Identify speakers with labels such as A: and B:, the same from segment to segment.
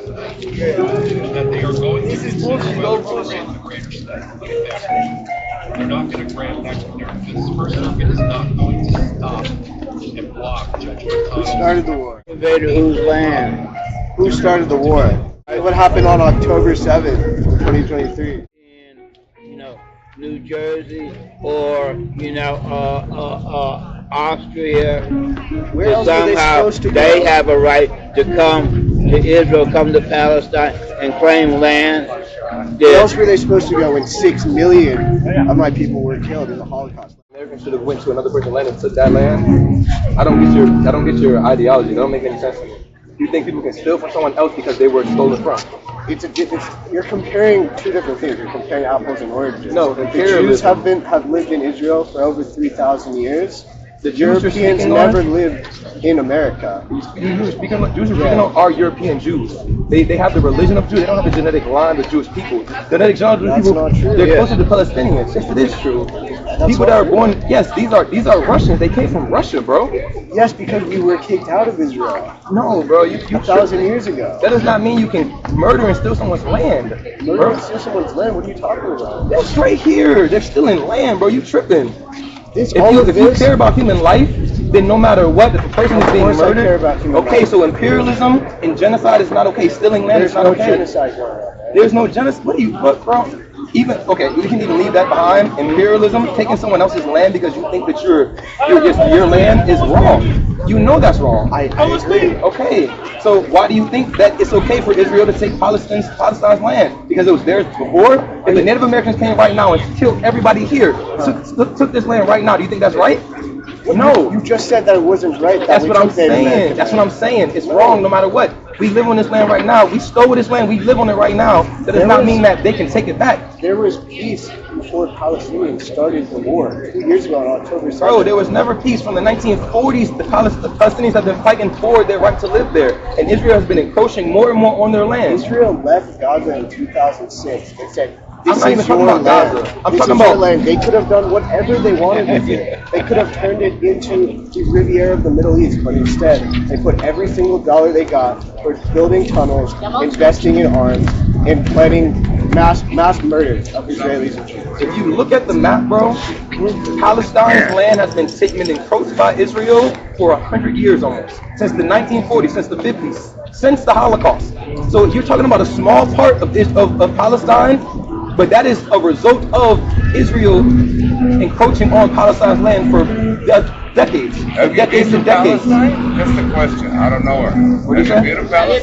A: that they are going to grant a greater study. They're not going to grant that. The First Circuit is not going to stop and block Judge McConnell.
B: Who started the war? Invaded whose land? Who started the war? What happened on October 7th, 2023? In, New Jersey or, Austria, where else are they supposed to go? They have a right to come to Israel, come to Palestine, and claim land. Where else were they supposed to go when 6 million of my people were killed in the Holocaust?
C: Americans should have went to another person's land and took that land. I don't get your ideology. It don't make any sense to me. You think people can steal from someone else because they were stolen from? You're comparing two different things. You're comparing apples and oranges. No, the Jews have lived in Israel for over 3,000 years. The Europeans never lived in America. Jews are speaking on are European Jews. They have the religion of Jews. They don't have the genetic line of Jewish people. The genetic line of Jewish people, not true. They're closer to Palestinians. Yes, it is true. People that are born, yes, these are Russians. They came from Russia, bro. Yes, because we were kicked out of Israel. No, bro, you 1,000 years ago. That does not mean you can murder and steal someone's land. Murder and steal someone's land? What are you talking about? They're straight here. They're still in land, bro. You tripping. If you care about human life, then no matter what, if a person is being murdered, okay, so imperialism and genocide is not okay. Stealing land is not okay. Genocide going on. There's no genocide. What, bro? We can even leave that behind. Imperialism, taking someone else's land because you think that your land is wrong. You know that's wrong. I agree. Okay, so why do you think that it's okay for Israel to take Palestine's land? Because it was theirs before? If the Native Americans came right now and killed everybody here, took this land right now, do you think that's right? No. You just said that it wasn't right. That's what I'm saying. That's what I'm saying. It's wrong no matter what. We live on this land right now. We stole this land. We live on it right now. That does not mean that they can take it back. There was peace before Palestinians started the war 2 years ago on October 7th. Bro, there was never peace. From the 1940s, the Palestinians have been fighting for their right to live there. And Israel has been encroaching more and more on their land. Israel left Gaza in 2006. They said, I'm not even talking about Gaza. I'm talking about land. They could have done whatever they wanted with it. They could have turned it into the Riviera of the Middle East, but instead they put every single dollar they got towards building tunnels, investing in arms, and planning mass murders of Israelis and Jews. If you look at the map, bro, Palestine's land has been encroached by Israel for 100 years almost, since the 1940s, since the 50s, since the Holocaust. So you're talking about a small part of Palestine. But that is a result of Israel encroaching on Palestine's land for decades.
D: Have you been to Palestine? Just a question. I don't know her.
C: What did you say?
E: Have you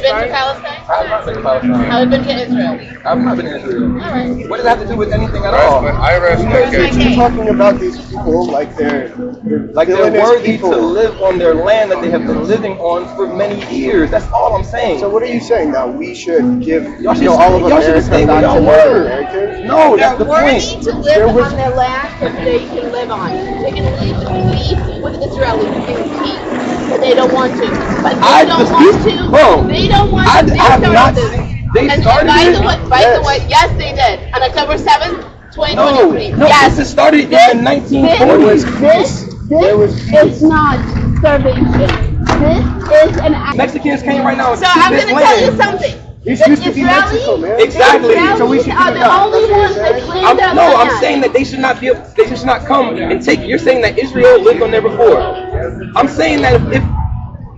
E: been to Palestine?
C: I have not been to Palestine.
E: Have you been to Israel?
C: I've not been to Israel.
E: All right.
C: What does that have to do with anything at all?
D: I rest my case.
B: You're talking about these people like they're
C: worthy to live on their land that they have been living on for many years. That's all I'm saying.
B: So what are you saying now? We should give all of America back to Americans?
C: No, that's the point.
E: They're worthy to live on their land that they can live on. They can live in peace with Israelis in peace, but they don't want to. But they don't want to.
C: Bro,
E: they don't want to. They started this. By the way, yes, they did. On October 7th, 2023.
C: No,
E: yes.
C: This started in the 1940s.
E: This is not starvation. This is an act.
C: Mexicans came right now and
E: So I'm going to tell you something.
B: This used to be Mexico, man.
C: Exactly.
B: So we should
E: are the only ones that claim that
C: No,
E: land.
C: I'm saying that they should not come and take. You're saying that Israel lived on there before. I'm saying that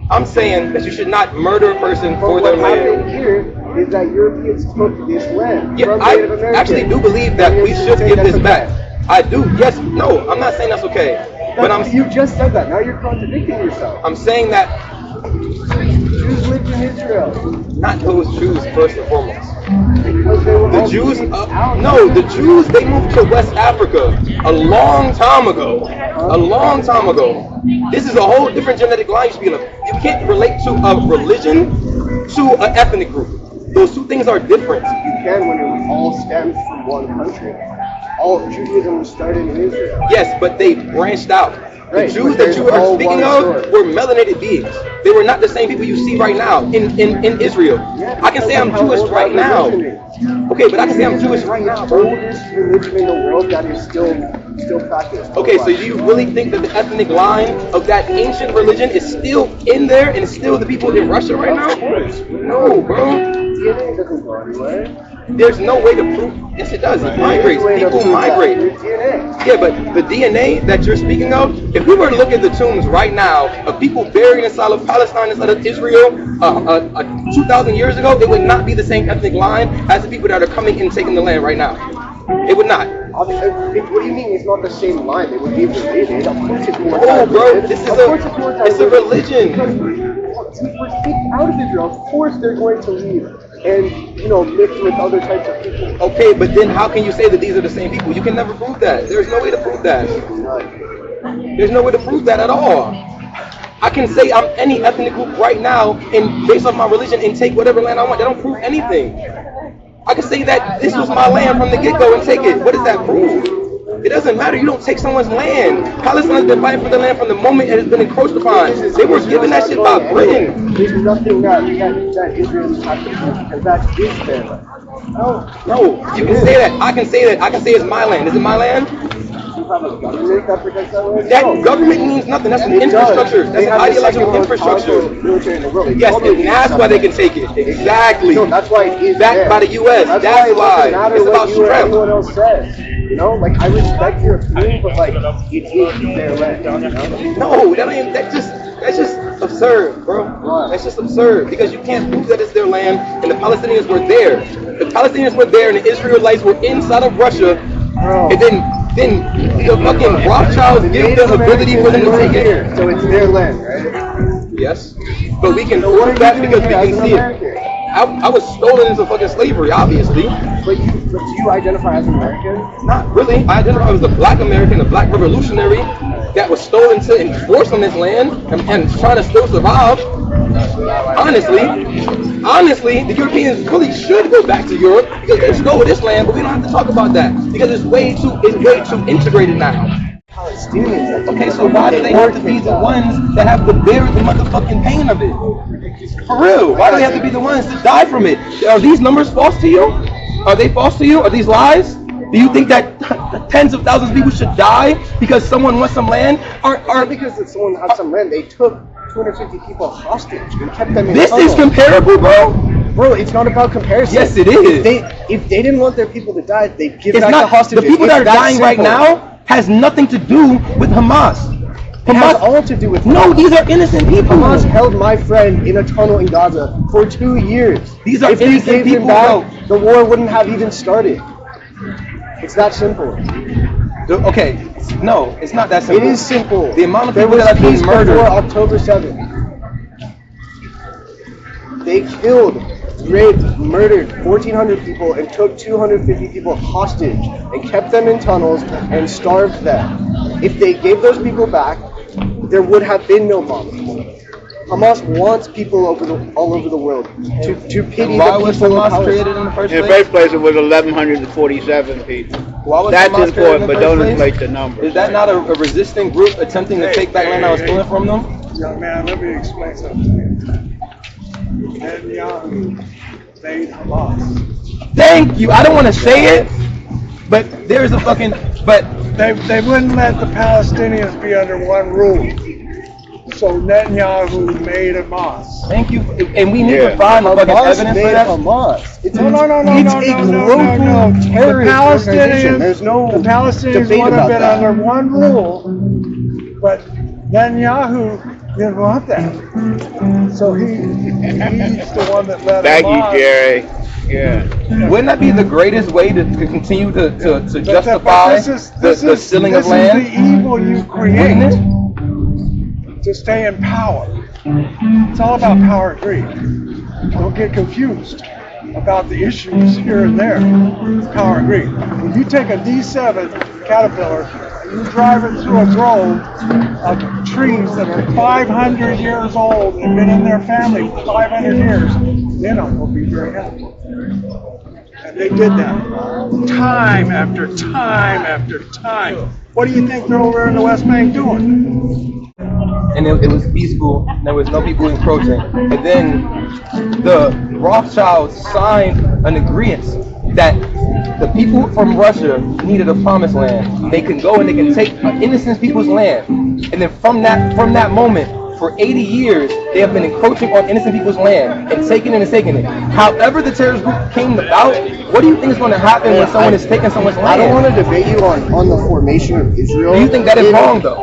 C: I'm saying that you should not murder a person for their land.
B: Here is that Europeans took this land.
C: Yeah, I actually do believe that we should give this back. I do. Yes. No, I'm not saying that's okay. But
B: you just said that. Now you're contradicting yourself.
C: I'm saying that
B: Jews lived in Israel.
C: Not those Jews first and foremost.
B: Because they were
C: The Jews, the Jews, they moved to West Africa a long time ago. A long time ago. This is a whole different genetic line you speak of. You can't relate to a religion to an ethnic group. Those two things are different.
B: You can when it all stems from one country. All Judaism started in Israel.
C: Yes, but they branched out.
B: Right,
C: the Jews that you are speaking of were melanated beings. They were not the same people you see right now in Israel. I can say I'm Jewish right now. Okay, but I can say I'm Jewish right now, bro.
B: Oldest religion in the world that is still practiced.
C: Okay, so do you really think that the ethnic line of that ancient religion is still in there and it's still the people in Russia right now? No, bro. DNA doesn't go anywhere.
F: There's no way to prove. Yes, it does. It migrates. People migrate. Yeah, but the DNA that you're speaking of, if we were to look at the tombs right now of people buried inside of Palestine, inside of Israel, 2,000 years ago, it would not be the same ethnic line as the people that are coming and taking the land right now. It would not.
C: What do you mean it's not the same line? They would be related. Of course it's more.
F: Oh, bro, this is it's a religion.
C: Because we're kicked out of Israel. Of course they're going to leave and, mix with other types of people.
F: Okay, but then how can you say that these are the same people? You can never prove that. There's no way to prove that. There's no way to prove that at all. I can say I'm any ethnic group right now and based off my religion and take whatever land I want. That don't prove anything. I can say that this was my land from the get-go and take it. What does that prove? It doesn't matter. You don't take someone's land. Palestine has been fighting for the land from the moment it has been encroached upon. They were given that shit by Britain.
C: There's nothing that Israelis have to do because that is their land.
F: No, you can say that. I can say that. I can say it's my land. Is it my land?
C: You have a government that protects that land?
F: That government means nothing. That's an infrastructure. That's an ideological infrastructure. Yes, and that's why they can take it. Exactly.
C: No, that's why it is
F: backed by the U.S. That's why. It's about strength.
C: Everyone else says. I respect your opinion, but it is their land.
F: No, that's just absurd, bro. That's just absurd because you can't prove that it's their land and the Palestinians were there. The Palestinians were there and the Israelites were inside of Russia, and then the fucking Rothschilds give the ability for them to take it.
C: So it's their land, right?
F: Yes, but we can prove that because we can see it. I was stolen into fucking slavery, obviously.
C: But do you identify as American?
F: Not really. I identify as a black American, a black revolutionary that was stolen to enforce on this land and trying to still survive. Honestly, the Europeans really should go back to Europe because they stole this land, but we don't have to talk about that because it's way too integrated now.
C: Palestinians.
F: Okay, so why do they have to be the ones that have to bear the motherfucking pain of it? For real, why do they have to be the ones to die from it? Are these numbers false to you? Are they false to you? Are these lies? Do you think that tens of thousands of people should die because someone wants some land?
C: Because someone had some land, they took 250 people hostage and kept them in
F: This
C: tunnels.
F: is comparable, bro.
C: Bro, it's not about comparison.
F: Yes, it is.
C: If they didn't want their people to die, they'd give
F: It's
C: back the hostages.
F: The people that are dying
C: simple.
F: right now has nothing to do with Hamas.
C: It has all to do with
F: No, these are innocent people.
C: Hamas held my friend in a tunnel in Gaza for 2 years.
F: These are
C: if they
F: innocent
C: gave
F: people,
C: him back, the war wouldn't have even started. It's that simple.
F: Okay, no, it's not that simple.
C: It is simple.
F: The amount of people that have been murdered.
C: Before October 7th. They killed, raped, murdered 1,400 people and took 250 people hostage and kept them in tunnels and starved them. If they gave those people back, there would have been no bombs. Hamas wants people all over the world to pity the people.
F: Why was Hamas created in the first place?
B: In the first place, it was 1,147 people. That's
F: Hamas
B: important, but don't inflate the
F: Is
B: numbers.
F: that not a resisting group attempting to take back land that was stolen from them?
G: Young man, let me explain something to you. Netanyahu made Hamas.
F: Thank you. I don't want to say it, but there's a fucking
G: They wouldn't let the Palestinians be under one rule. So Netanyahu made Hamas.
F: Thank you, and we need to find the fucking evidence for that.
C: Hamas.
G: It's a global
C: terrorist organization. There's no
G: The Palestinians
C: debate
G: would have
C: about
G: been
C: that.
G: under one rule, but Netanyahu didn't want that. So he's the one that led
B: Thank
G: Hamas.
B: you, Jerry. Yeah.
F: Wouldn't that be the greatest way to continue to justify the stealing of land?
G: This is the evil you create to stay in power. It's all about power and greed. Don't get confused about the issues here and there. It's power and greed. When you take a D7 Caterpillar and you drive it through a grove of trees that are 500 years old and have been in their family for 500 years, then it will be very happy. And they did that time after time after time. What do you think they're over in the West Bank doing?
F: And it was peaceful, and there was no people encroaching. And then the Rothschilds signed an agreement that the people from Russia needed a promised land. They can go and they can take innocent people's land. And then from that moment, for 80 years, they have been encroaching on innocent people's land and taking it and taking it. However the terrorist group came about, what do you think is going to happen when someone is taking someone's land?
H: I don't want to debate you on the formation of Israel.
F: Do you think that is wrong, though?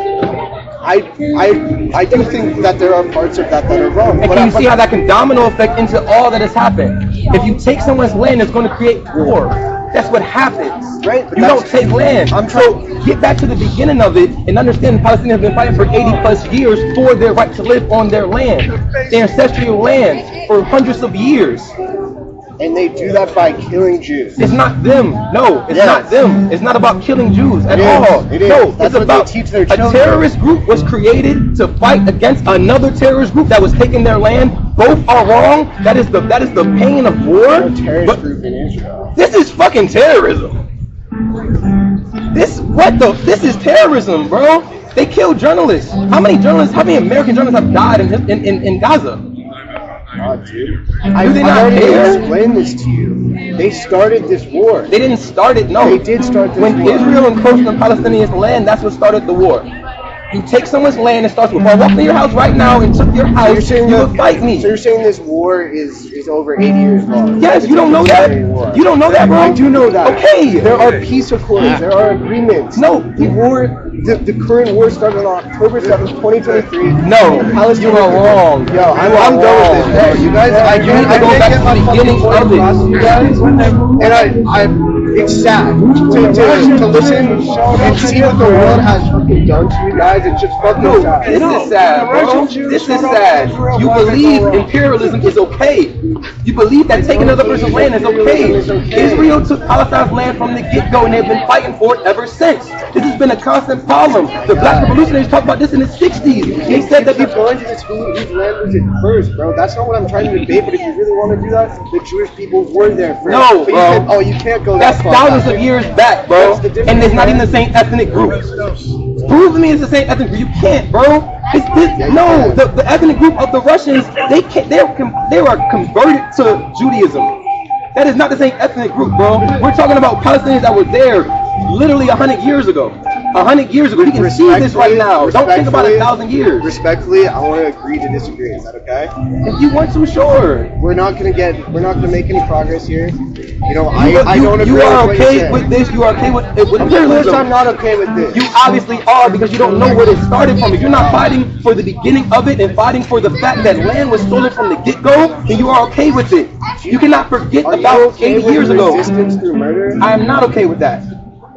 H: I do think that there are parts of that are wrong.
F: And can you see how that can domino effect into all that has happened? If you take someone's land, it's going to create war. That's what happens, right? You don't take land. So get back to the beginning of it and understand the Palestinians have been fighting for 80 plus years for their right to live on their land, their ancestral land, for hundreds of years.
H: And they do that by killing Jews.
F: It's not them. No, it's not them. It's not about killing Jews at all.
H: It is.
F: No,
H: That's
F: it's about
H: they teach their
F: a
H: children.
F: terrorist group was created to fight against another terrorist group that was taking their land. Both are wrong. That is the pain of war.
H: A terrorist group in Israel.
F: This is fucking terrorism. This is terrorism, bro. They killed journalists. How many American journalists have died in Gaza?
H: God, dude.
F: I already
H: explained this to you. They started this war.
F: They didn't start it, no.
H: They did start this war.
F: When Israel encroached on Palestinians' land, that's what started the war. You take someone's land and starts with, if I walked in your house right now and took your house, you would fight me.
H: So you're saying this war is over 80 years long?
F: Yes, you don't know that? You don't know that, bro?
H: I do know that.
F: Okay.
H: There are peace accords. There are agreements.
F: No.
H: The current war started on October 7th, 2023.
F: No, you are wrong.
H: Yo, I'm done with this. Hey, you guys, I
F: need to go back to the beginning of it.
H: You guys, and it's sad to listen and see what the world has fucking done to you guys. It's just fucking sad.
F: This is sad, bro. This is sad. You believe imperialism is okay. You believe that taking another person's land is okay. Israel took Palestine's land from the get-go, and they've been fighting for it ever since. This has been a constant problem. The black revolutionaries talked about this in the 60s. They said that
H: whose land was it first, bro? That's not what I'm trying to debate, but if you really want to do that, the Jewish people were there first.
F: No, bro.
H: You can't go
F: that far. Thousands of years back, bro. And it's not even the same ethnic group. Prove to me it's the same ethnic group. You can't, bro. The ethnic group of the Russians, they are converted to Judaism. That is not the same ethnic group, bro. We're talking about Palestinians that were there literally 100 years ago. 100 years ago. You can see this right now. Don't think about 1,000 years.
H: Respectfully, I want to agree to disagree. Is that okay?
F: If you want to, sure.
H: We're not gonna make any progress here. You know, I don't agree.
F: You are okay with this. You are okay with imperialism.
H: I'm not okay with this.
F: You obviously are, because you don't know where it started from. If you're not fighting for the beginning of it and fighting for the fact that land was stolen from the get-go, then you are okay with it. You cannot forget about 80 years ago.
H: Resistance through murder?
F: I am not okay with that.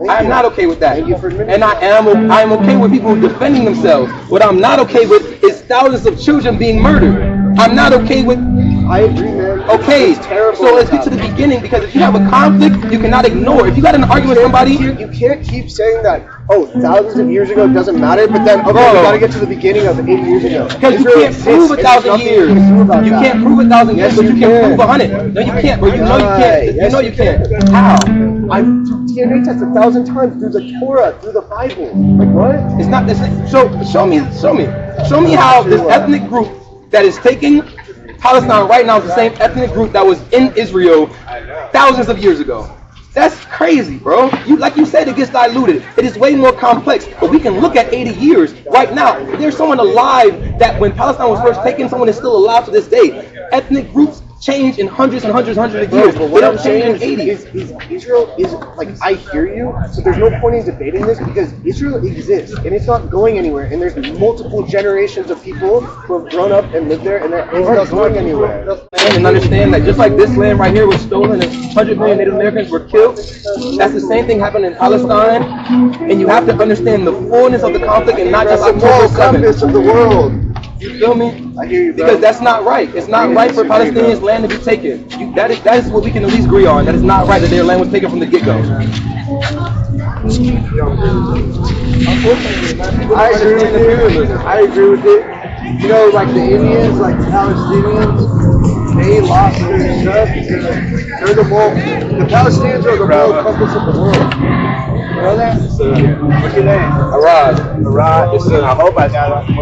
F: I am not okay with that. And I am okay with people defending themselves. What I'm not okay with is thousands of children being murdered. I'm not okay with...
H: I agree, man.
F: Okay, so let's get to the beginning, because if you have a conflict, you cannot ignore. If you got an argument with somebody...
H: You can't keep saying that, thousands of years ago doesn't matter, but then, we gotta get to the beginning of 80 years ago.
F: Because you can't prove 1,000 years. You can't prove 1,000 years, but you can prove 100. No, you can't, bro. You know you can't. You know you can't. How?
H: I've DNA tested 1,000 times through the Torah, through the Bible. Like, what?
F: It's not the same. Show me how this ethnic group that is taking Palestine right now is the same ethnic group that was in Israel thousands of years ago. That's crazy, bro. Like you said, it gets diluted. It is way more complex. But we can look at 80 years right now. There's someone alive that when Palestine was first taken, someone is still alive to this day. Ethnic groups change in hundreds of years.
H: But what I'm saying is Israel is, like, I hear you, so there's no point in debating this, because Israel exists, and it's not going anywhere, and there's multiple generations of people who have grown up and lived there, and it's not going anywhere.
F: And understand that just like this land right here was stolen and 100 million Native Americans were killed, that's the same thing happened in Palestine, and you have to understand the fullness of the conflict and not just October 7th.
H: of the world.
F: You feel me?
H: I hear you, bro.
F: Because that's not right. It's not right for Palestinians' land to be taken. That is what we can at least agree on. That is not right that their land was taken from the get-go.
H: I agree with it. You know, like the Indians, like the Palestinians, they lost their stuff because they're the Palestinians are the moral compass of the world. You know that? What's your name? Arad. Yes, sir. I hope I got it.